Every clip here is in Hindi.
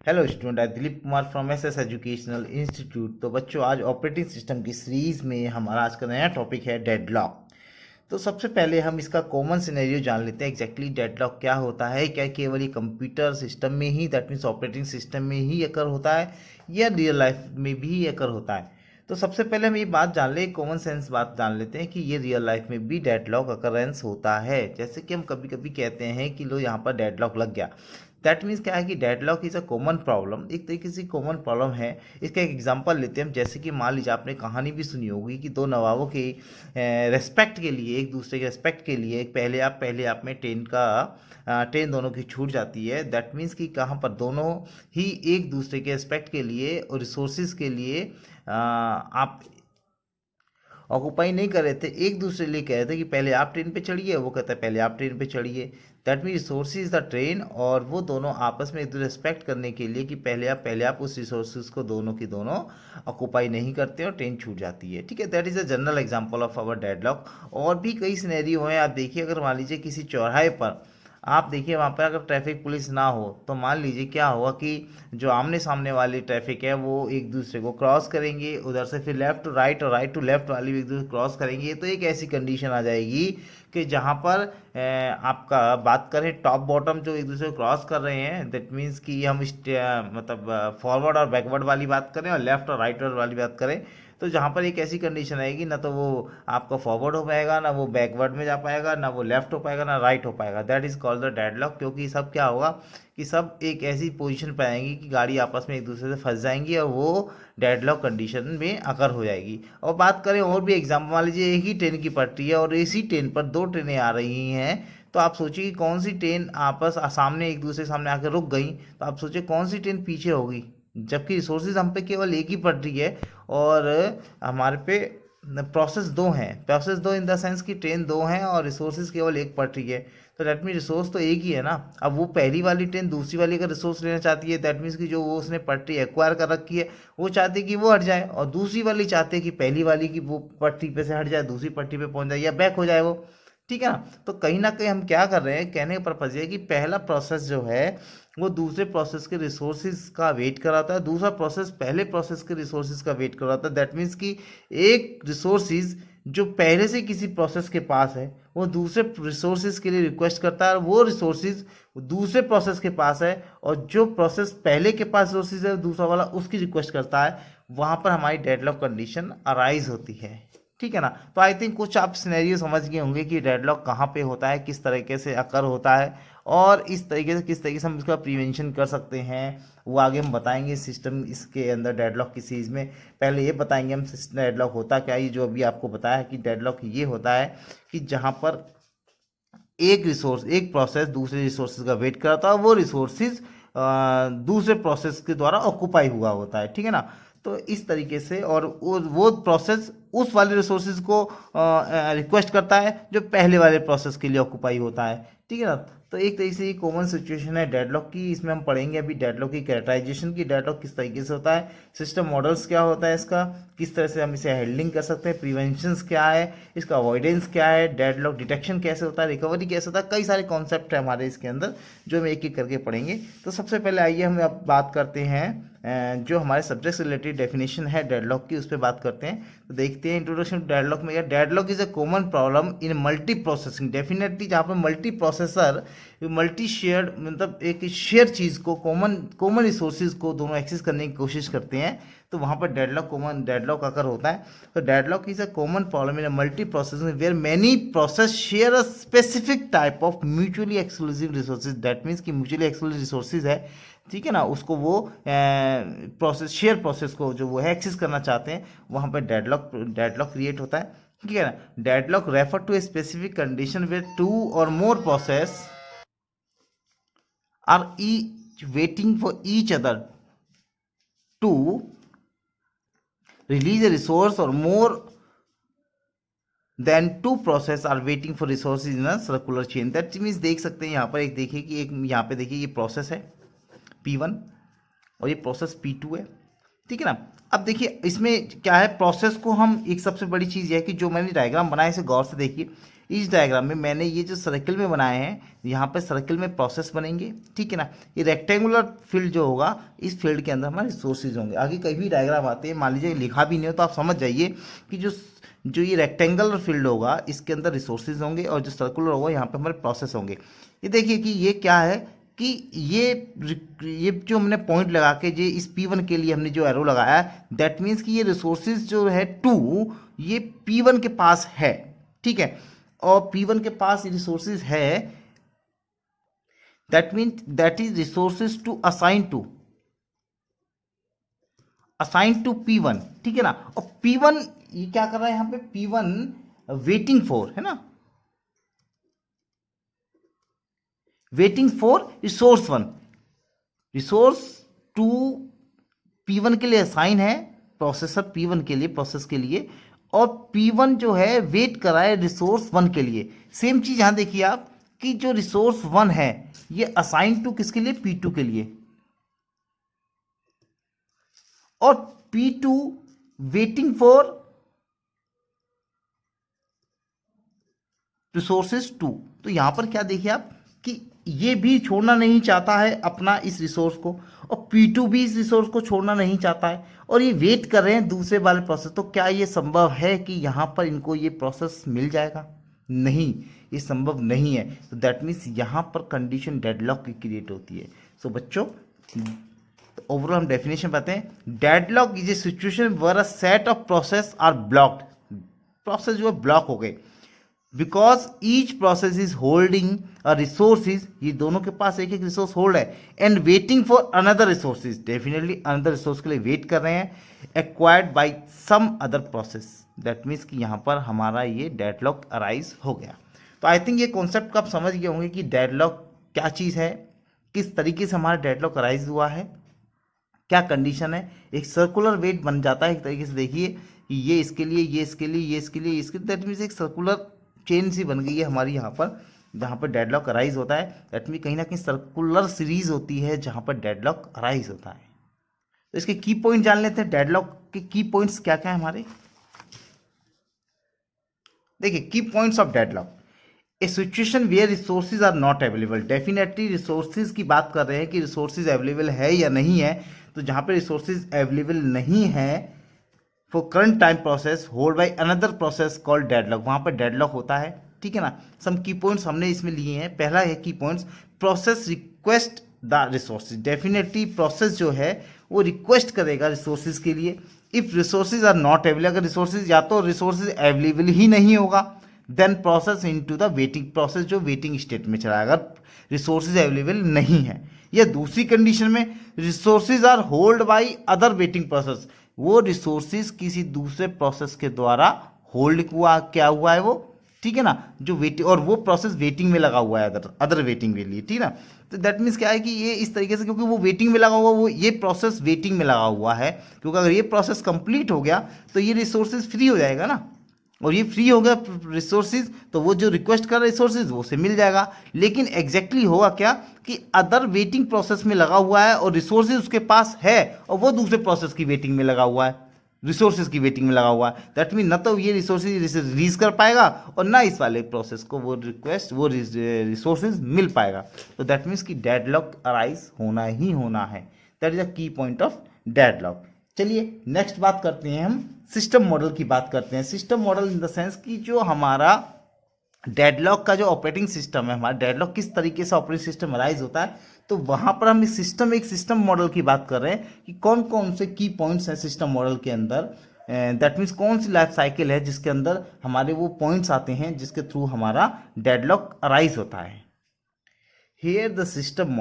Hello student, I Dilip Kumar from S educational institute. तो बच्चों, आज ऑपरेटिंग सिस्टम की सीरीज में हमारा आज का नया टॉपिक है डेडलॉक। तो सबसे पहले हम इसका कॉमन सिनेरियो जान लेते हैं। एग्जैक्टली डेडलॉक क्या होता है? क्या केवल ये कंप्यूटर सिस्टम में ही, दैट मीन्स ऑपरेटिंग सिस्टम में ही अकर होता है या रियल लाइफ में भी अकर होता है? तो सबसे पहले हम ये बात जान ले, कॉमन सेंस बात जान लेते हैं कि ये रियल लाइफ में भी डेडलॉक अकरेंस होता है। जैसे कि हम कभी कभी कहते हैं कि लो यहाँ पर डेडलॉक लग गया। दैट मीन्स क्या है कि deadlock is a common problem, एक तरीके से कॉमन प्रॉब्लम है। इसका एक एग्जांपल लेते हैं हम। जैसे कि मान लीजिए आपने कहानी भी सुनी होगी कि दो नवाबों के रेस्पेक्ट के लिए, एक दूसरे के रेस्पेक्ट के लिए, पहले आप में ट्रेन दोनों की छूट जाती है। दैट मीन्स कि कहाँ पर दोनों ही एक दूसरे के रेस्पेक्ट के लिए और रिसोर्सेज के लिए आप ऑक्यूपाई नहीं कर रहे थे, एक दूसरे लिए कह रहे थे कि पहले आप ट्रेन पे चढ़िए, वो कहता है पहले आप ट्रेन पे चढ़िए। That mean resources the train, और वो दोनों आपस में एक दूसरे रिस्पेक्ट करने के लिए कि पहले आप उस रिसोर्सेज को दोनों की दोनों ऑक्यूपाई नहीं करते और ट्रेन छूट जाती है। ठीक है, that is a general example of our deadlock. और भी कई सिनेरियो हैं। आप देखिए, अगर मान लीजिए किसी चौराहे पर आप देखिए, वहाँ पर अगर ट्रैफिक पुलिस ना हो तो मान लीजिए क्या होगा कि जो आमने सामने वाली ट्रैफिक है वो एक दूसरे को क्रॉस करेंगे, उधर से फिर लेफ्ट टू राइट और राइट टू लेफ्ट वाली भी एक दूसरे को क्रॉस करेंगे। तो एक ऐसी कंडीशन आ जाएगी कि जहाँ पर आपका बात करें टॉप बॉटम जो एक दूसरे को क्रॉस कर रहे हैं, दैट मीन्स कि हम मतलब फॉरवर्ड और बैकवर्ड वाली बात करें और लेफ्ट और राइट वाली बात करें, तो जहाँ पर एक ऐसी कंडीशन आएगी ना तो वो आपका फॉरवर्ड हो पाएगा, ना वो बैकवर्ड में जा पाएगा, ना वो लेफ्ट हो पाएगा, ना राइट हो पाएगा। That is called the deadlock. क्योंकि सब क्या होगा कि सब एक ऐसी पोजीशन पर आएंगी कि गाड़ी आपस में एक दूसरे से फंस जाएंगी और वो डेडलॉक कंडीशन में अकर हो जाएगी। और बात करें और भी एग्जाम्पल, मान लीजिए एक ही ट्रेन की पटरी है और इसी ट्रेन पर दो ट्रेनें आ रही हैं। तो आप सोचिए कि कौन सी ट्रेन सामने एक दूसरे के सामने आकर रुक गई, तो आप सोचिए कौन सी ट्रेन पीछे होगी, जबकि रिसोर्सेज हम पे केवल एक ही पटरी है और हमारे पे प्रोसेस दो इन द सेंस कि ट्रेन दो हैं और रिसोर्सेज केवल एक पटरी है। तो दैट मीन रिसोर्स तो एक ही है ना। अब वो पहली वाली ट्रेन दूसरी वाली का रिसोर्स लेना चाहती है, दैट मीन्स कि जो वो उसने पटरी एक्वायर कर रखी है वो चाहती है कि वो हट जाए, और दूसरी वाली चाहती है कि पहली वाली की वो पटरी पे से हट जाए, दूसरी पटरी पे पहुंच जाए या बैक हो जाए वो। ठीक है ना। तो कहीं ना कहीं हम क्या कर रहे हैं, कहने का पर्पज ये है कि पहला प्रोसेस जो है वो दूसरे प्रोसेस के रिसोर्सेज का वेट कराता है, दूसरा प्रोसेस पहले प्रोसेस के रिसोर्सेज का वेट कराता है। दैट मीन्स कि एक रिसोर्सेज जो पहले से किसी प्रोसेस के पास है वो दूसरे रिसोर्सेज के लिए रिक्वेस्ट करता है, और वो रिसोर्सेज दूसरे प्रोसेस के पास है, और जो प्रोसेस पहले के पास रिसोर्सेज है दूसरा वाला उसकी रिक्वेस्ट करता है। वहाँ पर हमारी डेडलॉक कंडीशन अराइज होती है। ठीक है ना। तो आई थिंक कुछ आप सिनेरियो समझ गए होंगे कि डेडलॉक कहाँ पे होता है, किस तरीके से अकर होता है, और इस तरीके से किस तरीके से हम इसका प्रिवेंशन कर सकते हैं वो आगे हम बताएंगे। सिस्टम इसके अंदर डेडलॉक की चीज़ में पहले ये बताएंगे हम डेडलॉक होता क्या है। ये जो अभी आपको बताया कि डेडलॉक ये होता है कि जहाँ पर एक प्रोसेस दूसरे रिसोर्सेज का वेट करता है, वो रिसोर्सेज दूसरे प्रोसेस के द्वारा ऑक्यूपाई हुआ होता है। ठीक है ना। तो इस तरीके से, और वो प्रोसेस उस वाले रिसोर्सेज को रिक्वेस्ट करता है जो पहले वाले प्रोसेस के लिए ऑक्यूपाई होता है। ठीक है ना। तो एक तरीके से ये कॉमन सिचुएशन है डेडलॉक की। इसमें हम पढ़ेंगे अभी डेडलॉक की कैरेक्टराइजेशन की, डेडलॉक किस तरीके से होता है, सिस्टम मॉडल्स क्या होता है इसका, किस तरह से हम इसे हैंडलिंग कर सकते हैं, प्रिवेंशंस क्या है, इसका अवॉइडेंस क्या है, डेडलॉक डिटेक्शन कैसे होता है, रिकवरी कैसे होता है। कई सारे कॉन्सेप्ट है हमारे इसके अंदर जो हम एक एक करके पढ़ेंगे। तो सबसे पहले आइए हम अब बात करते हैं जो हमारे सब्जेक्ट से रिलेटेड डेफिनेशन है डेडलॉक की, उस पर बात करते हैं। तो देखते हैं इंट्रोडक्शन टू डेडलॉक में। Deadlock is a common problem in multi processing, definitely जहाँ पर मल्टी प्रोसेसर मल्टी शेयर्ड, मतलब एक शेयर चीज़ को, कॉमन रिसोर्सेज को दोनों एक्सेस करने की कोशिश करते हैं, तो वहाँ पर डेडलॉक अकर होता है। तो deadlock is a common problem in a multi processing where many process share a specific type of mutually exclusive resources. That means कि म्यूचुअली एक्सक्लूसिव रिसोर्सेज है, ठीक है ना, उसको वो शेयर प्रोसेस को जो वो है एक्सेस करना चाहते हैं, वहाँ पर डेडलॉक क्रिएट होता है। ठीक है ना। Deadlock refer to a specific condition where two और more process are each waiting for each other to release a resource, or more than two process are waiting for resources in a circular chain. That means देख सकते हैं यहाँ पर, एक देखिए कि एक यहाँ पे देखिए ये प्रोसेस है P1 और ये प्रोसेस P2 है। ठीक है ना। अब देखिए इसमें क्या है, प्रोसेस को हम, एक सबसे बड़ी चीज़ यह है कि जो मैंने डायग्राम बनाया इसे गौर से देखिए। इस डायग्राम में मैंने ये जो सर्कल में बनाए हैं, यहाँ पे सर्कल में प्रोसेस बनेंगे, ठीक है ना। ये रेक्टेंगुलर फील्ड जो होगा, इस फील्ड के अंदर हमारे रिसोर्सेज होंगे। आगे कई भी डायग्राम आते हैं, मान लीजिए लिखा भी नहीं हो तो आप समझ जाइए कि जो जो ये रेक्टेंगुलर फील्ड होगा इसके अंदर रिसोर्सेज होंगे, और जो सर्कुलर होगा यहाँ पे हमारे प्रोसेस होंगे। ये देखिए कि ये क्या है कि ये जो हमने पॉइंट लगा के ये इस P1 के लिए हमने जो एरो लगाया है, दैट मीन्स कि ये रिसोर्सेज जो है 2 ये P1 के पास है, ठीक है। और P1 के पास रिसोर्सेज है, that means that is resources to assign to P1, ठीक है ना। और P1 ये क्या कर रहा है यहाँ पे, P1 वेटिंग फॉर, है ना, waiting for resource 1, resource 2 P1 के लिए असाइन है, प्रोसेसर P1 के लिए, प्रोसेस के लिए, और P1 जो है वेट कर रहा है रिसोर्स 1 के लिए। सेम चीज यहां देखिए आप कि जो रिसोर्स 1 है ये असाइन टू किसके लिए, P2 के लिए, और P2 वेटिंग फॉर रिसोर्सेज 2। तो यहां पर क्या देखिए आप कि ये भी छोड़ना नहीं चाहता है अपना इस रिसोर्स को, और P2 भी इस रिसोर्स को छोड़ना नहीं चाहता है, और ये वेट कर रहे हैं दूसरे वाले प्रोसेस। तो क्या ये संभव है कि यहाँ पर इनको ये प्रोसेस मिल जाएगा? नहीं, ये संभव नहीं है। तो दैट मीन्स यहाँ पर कंडीशन डेडलॉक की क्रिएट होती है। सो बच्चों, ओवरऑल हम डेफिनेशन बताते हैं। Deadlock is a situation where a set of process are blocked, process जो है ब्लॉक हो गए, because each process is holding a resources, ये दोनों के पास एक एक रिसोर्स होल्ड है, and waiting for another resources, definitely another resource के लिए वेट कर रहे हैं, acquired by some other process. That means कि यहाँ पर हमारा ये डेडलॉक अराइज हो गया। तो आई थिंक ये कॉन्सेप्ट को आप समझ गए होंगे कि डेडलॉक क्या चीज़ है, किस तरीके से हमारा डेडलॉक अराइज हुआ है, क्या कंडीशन है। एक सर्कुलर वेट बन जाता है एक तरीके से, देखिए कि ये इसके लिए, ये इसके लिए, ये इसके लिए, इसके, दैट मीन्स एक सर्कुलर चेन सी बन गई है हमारी यहाँ पर, जहाँ पर डेडलॉक अराइज होता है। दैट मीन कहीं ना कहीं सर्कुलर सीरीज होती है जहाँ पर डेडलॉक अराइज होता है। तो इसके की पॉइंट जान लेते हैं, डेडलॉक के की पॉइंट्स क्या क्या है हमारे। देखिए की points of deadlock, a situation where resources are not available, definitely resources की बात कर रहे हैं कि रिसोर्सेज अवेलेबल है या नहीं है। तो जहाँ पे रिसोर्सेज अवेलेबल नहीं है for current time process hold by another process called deadlock, वहाँ पर डेडलॉक होता है, ठीक है ना। सम की पॉइंट्स हमने इसमें लिए हैं। पहला है की points, process request the resources, definitely process जो है वो रिक्वेस्ट करेगा रिसोर्सेज के लिए। If resources are not available, अगर रिसोर्सेज या तो रिसोर्सेज अवेलेबल ही नहीं होगा, then process into the waiting, process जो वेटिंग स्टेट में चला, अगर रिसोर्सेज अवेलेबल नहीं है। या दूसरी कंडीशन में resources are hold by other waiting process, वो रिसोर्सेज किसी दूसरे प्रोसेस के द्वारा होल्ड हुआ, क्या हुआ है वो, ठीक है ना, जो वेटिंग, और वो प्रोसेस वेटिंग में लगा हुआ है अदर वेटिंग के लिए, ठीक है ना। तो दैट मीन्स क्या है कि ये इस तरीके से, क्योंकि वो वेटिंग में लगा हुआ, वो ये प्रोसेस वेटिंग में लगा हुआ है, क्योंकि अगर ये प्रोसेस कंप्लीट हो गया तो ये रिसोर्सेज फ्री हो जाएगा ना, और ये फ्री हो गया रिसोर्सेज, तो वो जो रिक्वेस्ट कर रिसोर्सेज वो से मिल जाएगा। लेकिन एग्जैक्टली होगा क्या कि अदर वेटिंग प्रोसेस में लगा हुआ है और रिसोर्सेज उसके पास है, और वो दूसरे प्रोसेस की वेटिंग में लगा हुआ है, रिसोर्सेज की वेटिंग में लगा हुआ है। दैट मीन न तो ये रिसोर्सेज रिलीज कर पाएगा और ना इस वाले प्रोसेस को वो रिक्वेस्ट, वो रिसोर्सेज मिल पाएगा। तो दैट मीन्स कि डेडलॉक अराइज होना ही होना है। दैट इज अ की पॉइंट ऑफ डेडलॉक। चलिए नेक्स्ट बात करते हैं, हम सिस्टम मॉडल की बात करते हैं। System model in the sense कि जो हमारा डेडलॉक का जो ऑपरेटिंग सिस्टम है, हमारा डेडलॉक किस तरीके से ऑपरेटिंग सिस्टम अराइज होता है, तो वहाँ पर हम एक सिस्टम मॉडल की बात कर रहे हैं कि कौन कौन से की पॉइंट्स हैं सिस्टम मॉडल के अंदर। दैट मीन्स कौन सी लाइफ साइकिल है जिसके अंदर हमारे वो पॉइंट्स आते हैं जिसके थ्रू हमारा डेडलॉक अराइज होता है। Here the system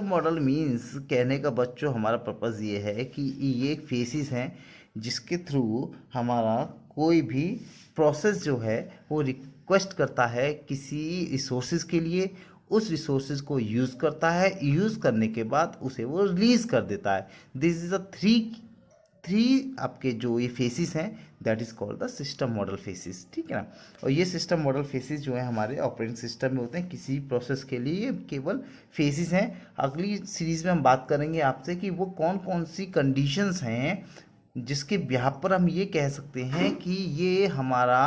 model means, कहने का बच्चों हमारा पर्पज़ ये है कि ये एक फेसिस हैं जिसके थ्रू हमारा कोई भी प्रोसेस जो है वो रिक्वेस्ट करता है किसी रिसोर्सेज के लिए, उस रिसोर्सेज को यूज़ करता है, यूज़ करने के बाद उसे वो रिलीज़ कर देता है। दिस इज़ अ थ्री आपके जो ये फेसिस हैं, that is called the system model faces, ठीक है ना। और ये सिस्टम मॉडल फेसिस जो है हमारे ऑपरेटिंग सिस्टम में होते हैं, किसी प्रोसेस के लिए केवल फेसिस हैं। अगली सीरीज़ में हम बात करेंगे आपसे कि वो कौन कौन सी कंडीशंस हैं जिसके बिहाफ पर हम ये कह सकते हैं कि ये हमारा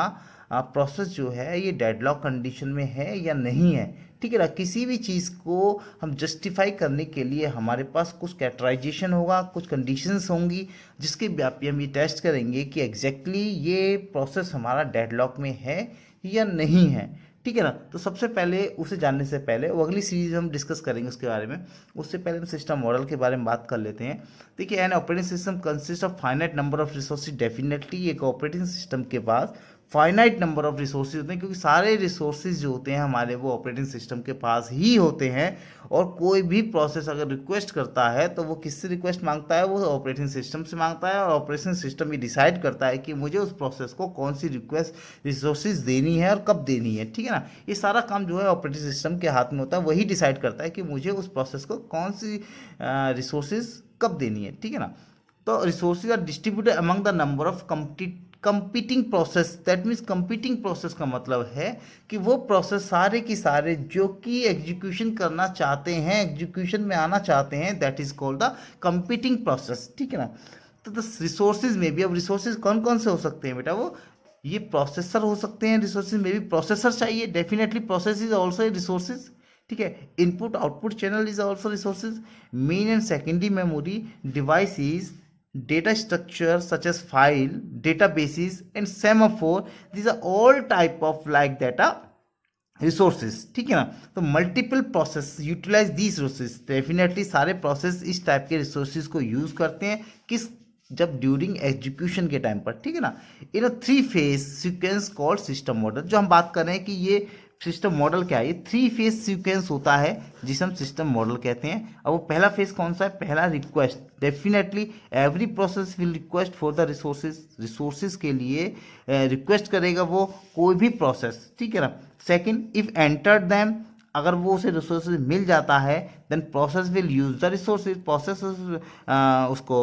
प्रोसेस जो है ये डेडलॉक कंडीशन में है या नहीं है, ठीक है ना। किसी भी चीज़ को हम जस्टिफाई करने के लिए हमारे पास कुछ कैरेक्टराइजेशन होगा, कुछ कंडीशंस होंगी, जिसके व्यापी हम ये टेस्ट करेंगे कि एग्जैक्टली ये प्रोसेस हमारा डेडलॉक में है या नहीं है, ठीक है ना। तो सबसे पहले उसे जानने से पहले वो अगली सीरीज में हम डिस्कस करेंगे उसके बारे में, उससे पहले हम सिस्टम मॉडल के बारे में बात कर लेते हैं। देखिए, an operating system consist of finite number of resources. Definitely एक ऑपरेटिंग सिस्टम के पास फाइनाइट नंबर ऑफ रिसोर्सेज होते हैं, क्योंकि सारे रिसोर्सेज जो होते हैं हमारे वो ऑपरेटिंग सिस्टम के पास ही होते हैं। और कोई भी प्रोसेस अगर रिक्वेस्ट करता है तो वो किससे रिक्वेस्ट मांगता है, वो ऑपरेटिंग सिस्टम से मांगता है, और ऑपरेटिंग सिस्टम ही डिसाइड करता है कि मुझे उस प्रोसेस को कौन सी रिक्वेस्ट रिसोर्सेज देनी है और कब देनी है, ठीक है ना। ये सारा काम जो है ऑपरेटिंग सिस्टम के हाथ में होता है, वही डिसाइड करता है कि मुझे उस प्रोसेस को कौन सी रिसोर्सेज कब देनी है, ठीक है ना। तो resources are distributed among the number of competing process. That means competing process का मतलब है कि वो प्रोसेस सारे की सारे जो कि एग्जीक्यूशन करना चाहते हैं, एग्जीक्यूशन में आना चाहते हैं, that is called the competing process, ठीक है ना। तो द रिसोर्सेज में भी, अब रिसोर्सेज कौन कौन से हो सकते हैं बेटा, वो ये प्रोसेसर हो सकते हैं। रिसोर्सेज में भी प्रोसेसर चाहिए, definitely process is also a resources, ठीक है। Input output channel is also resources. Main and secondary memory device is data structure such as file, databases and semaphore. These are all type of like data resources, ठीक है ना। तो multiple process utilize these resources. Definitely सारे प्रोसेस इस टाइप के रिसोर्सेज को यूज करते हैं, किस, जब ड्यूरिंग एग्जीक्यूशन के टाइम पर, ठीक है ना। इन अ 3 phase sequence called system model. जो हम बात कर रहे हैं कि ये सिस्टम मॉडल क्या है, ये 3 फेज सीक्वेंस होता है जिसे हम सिस्टम मॉडल कहते हैं। अब वो पहला फेज कौन सा है, पहला request. Definitely every process will request for the resources. Resources के लिए रिक्वेस्ट करेगा वो कोई भी प्रोसेस, ठीक है ना। सेकंड, इफ एंटर्ड दैम, अगर वो उसे रिसोर्सेज मिल जाता है, then process will use the resources. Process उसको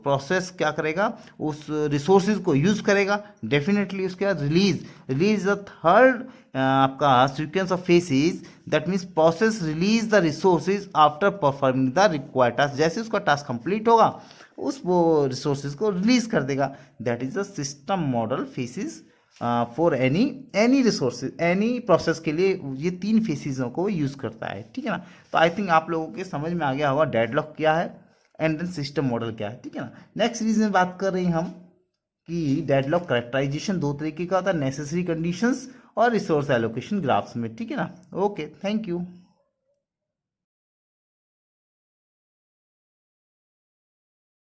प्रोसेस क्या करेगा, उस रिसोर्सेज को यूज करेगा। डेफिनेटली उसके बाद रिलीज द थर्ड आपका sequence of faces. That means process release the resources after performing the required task. जैसे उसका टास्क कंप्लीट होगा उस वो रिसोर्सेज को रिलीज कर देगा। That is the system model faces for any resources, any process के लिए ये 3 फेसिसों को यूज़ करता है, ठीक है ना। तो आई थिंक आप लोगों के समझ में आ गया होगा डेडलॉक क्या है एंड देन सिस्टम मॉडल क्या है, ठीक है ना। नेक्स्ट सीरीज में बात कर रहे हैं हम कि डेडलॉक करेक्टराइजेशन 2 तरीके का होता है, नेसेसरी कंडीशंस और रिसोर्स एलोकेशन ग्राफ्स में, ठीक है ना। Okay, thank you.